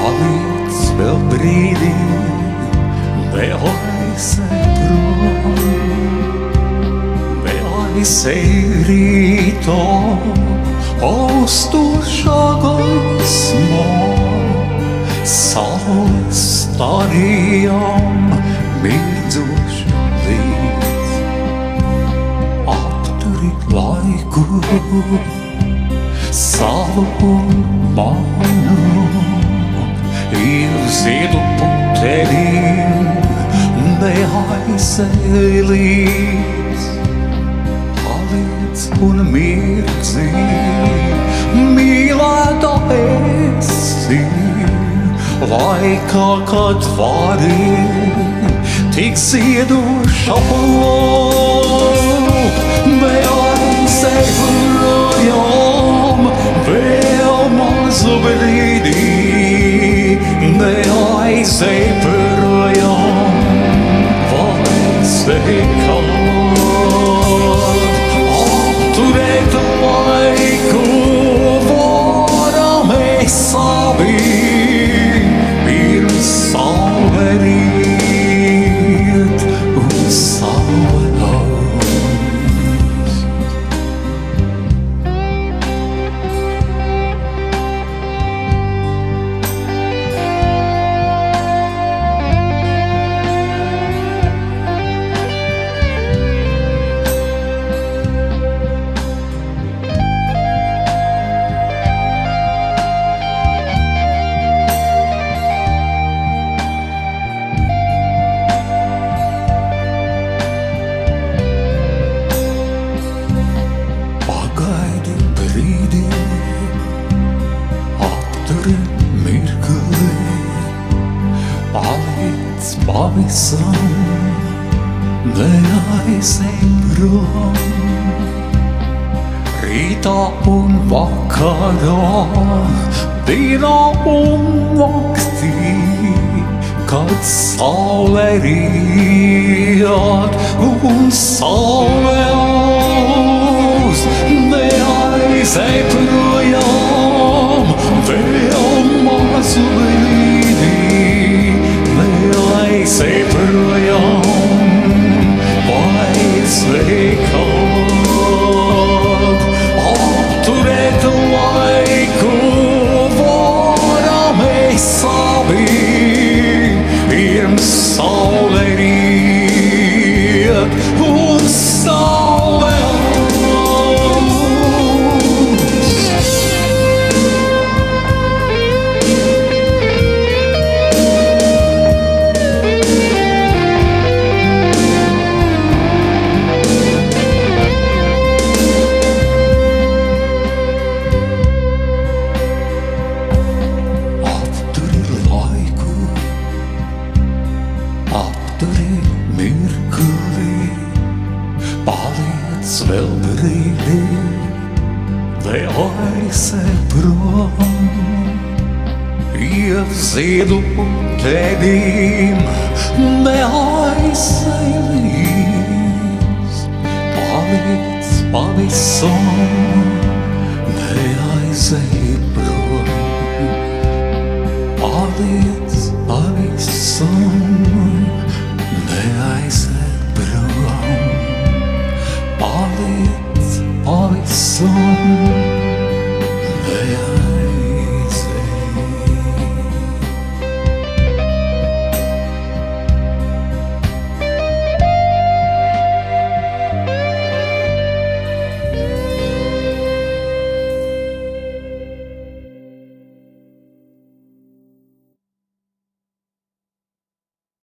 Paliec vēl brīdī, vēl aizej prom, vēl aizej rītā, austošā gaismā, saules starijām mirdzoši līdz. Apturi laiku, savu manu, ieziedu puteļiem, neaizej līdz. Paliec un mirdzi, mīlētā esi, laikā, kad vari, tik ziedoša plūp, neaizej projām, vēl mazu brīdī, neaizej projām, aizej kād. Apturēt laiku varam mēs abi, pirms saule riet un saule nāks. Pagaidi brīdi, apturi mirkli, paliec pavisam, neaizej prom. Rītā un vakarā, dienā un naktī, kad saule riet un saule augst, neaizej projām, vēl mazu brīdī, neaizej projām, aizej kād. Apturēt laiku varam mēs abi, pirms saule riet un saule mirkli, paliec vēl brīdi, vēl aizej prom, ieziedu puteļiem, neaizej līdz. Paliec pavisam, neaizej